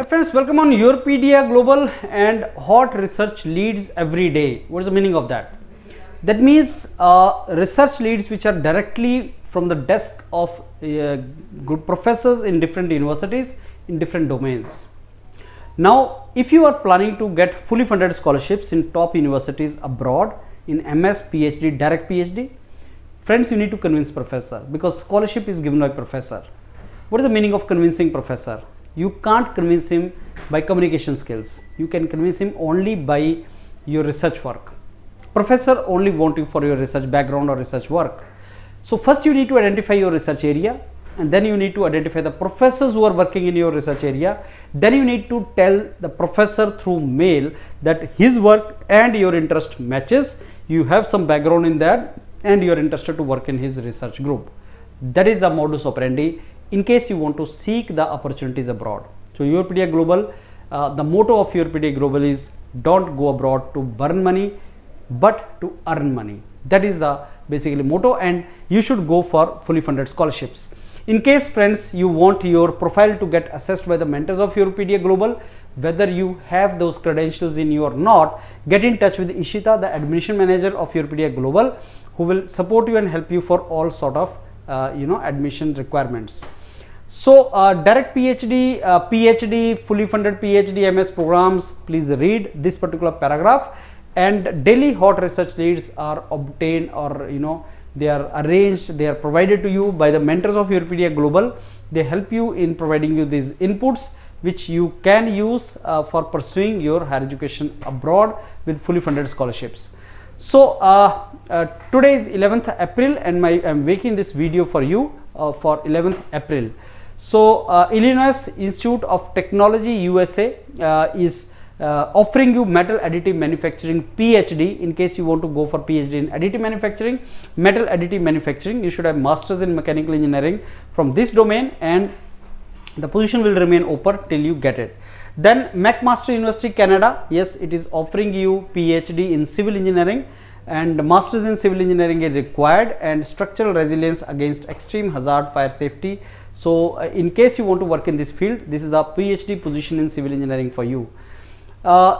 Friends, welcome on YourPedia Global and hot research leads every day. What is the meaning of that? That means research leads which are directly from the desk of good professors in different universities in different domains. Now, if you are planning to get fully funded scholarships in top universities abroad in MS, PhD, direct PhD, friends, you need to convince professor because scholarship is given by professor. What is the meaning of convincing professor? You can't convince him by communication skills. You can convince him only by your research work. Professor only want you for your research background or research work. So first you need to identify your research area, and then you need to identify the professors who are working in your research area. Then you need to tell the professor through mail that his work and your interest matches. You have some background in that and you are interested to work in his research group. That is the modus operandi in case you want to seek the opportunities abroad. So YourPedia Global, the motto of YourPedia Global is don't go abroad to burn money but to earn money. That is the basically motto, and you should go for fully funded scholarships. In case, friends, you want your profile to get assessed by the mentors of YourPedia Global, whether you have those credentials in you or not, get in touch with Ishita, the admission manager of YourPedia Global, who will support you and help you for all sort of admission requirements. So direct PhD, PhD, fully funded PhD, MS programs, please read this particular paragraph. And daily hot research leads are obtained, or they are arranged, they are provided to you by the mentors of YourPedia Global. They help you in providing you these inputs which you can use for pursuing your higher education abroad with fully funded scholarships. So today is 11th April and I am making this video for you for 11th April. So Illinois Institute of Technology USA is offering you metal additive manufacturing PhD. In case you want to go for PhD in additive manufacturing, metal additive manufacturing, you should have masters in mechanical engineering from this domain, and the position will remain open till you get it. Then McMaster University Canada, yes, it is offering you PhD in civil engineering, and masters in civil engineering is required, and structural resilience against extreme hazard, fire safety. So in case you want to work in this field, this is the PhD position in civil engineering for you.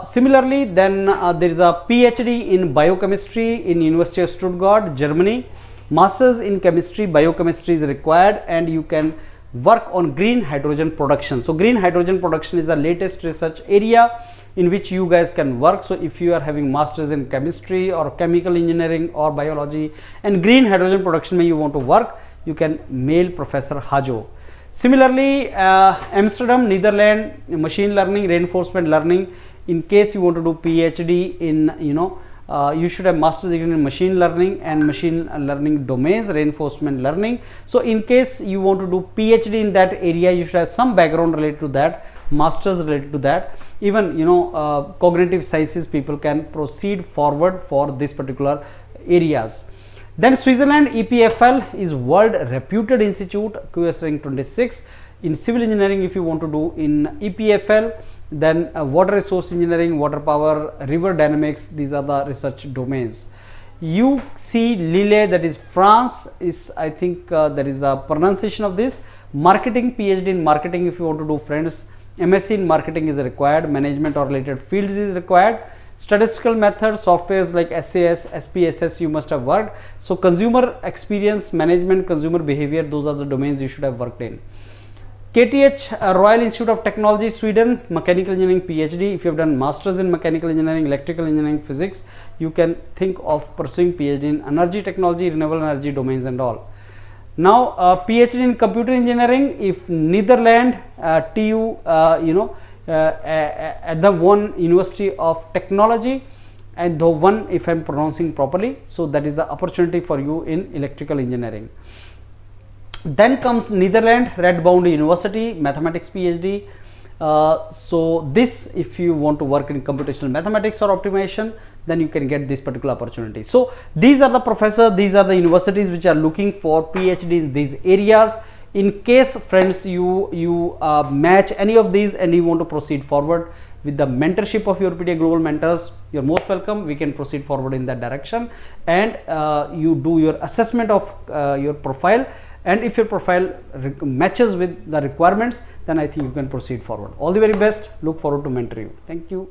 Similarly, then there is a PhD in biochemistry in University of Stuttgart, Germany. Masters in chemistry, biochemistry is required, and you can work on green hydrogen production. So green hydrogen production is the latest research area in which you guys can work. So if you are having masters in chemistry or chemical engineering or biology and green hydrogen production may you want to work, you can mail Professor Hajo. Similarly, Amsterdam, Netherlands, machine learning, reinforcement learning. In case you want to do PhD in you should have master's degree in machine learning and machine learning domains, reinforcement learning. So in case you want to do PhD in that area, you should have some background related to that, masters related to that. Even cognitive sciences people can proceed forward for this particular areas. Then Switzerland EPFL is world reputed institute, QS rank 26. In civil engineering, if you want to do in EPFL, then water resource engineering, water power, river dynamics, these are the research domains. UC Lille, that is France, is I think that is the pronunciation of this. Marketing, PhD in marketing, if you want to do, friends, MSc in marketing is required, management or related fields is required. Statistical method, softwares like SAS, SPSS you must have worked. So consumer experience management, consumer behavior, those are the domains you should have worked in. KTH, Royal Institute of Technology, Sweden, mechanical engineering PhD. If you have done masters in mechanical engineering, electrical engineering, physics, you can think of pursuing PhD in energy technology, renewable energy domains and all. Now PhD in computer engineering, if Netherlands, TU, at the one University of Technology, and the one, if I am pronouncing properly, so that is the opportunity for you in electrical engineering. Then comes Netherlands, Redbound University, mathematics PhD. So this, if you want to work in computational mathematics or optimization, then you can get this particular opportunity. So these are the professors, these are the universities which are looking for PhD in these areas. In case, friends, you match any of these and you want to proceed forward with the mentorship of YourPedia Global mentors, you're most welcome. We can proceed forward in that direction, and you do your assessment of your profile, and if your profile matches with the requirements, then I think you can proceed forward. All the very best. Look forward to mentor you. Thank you.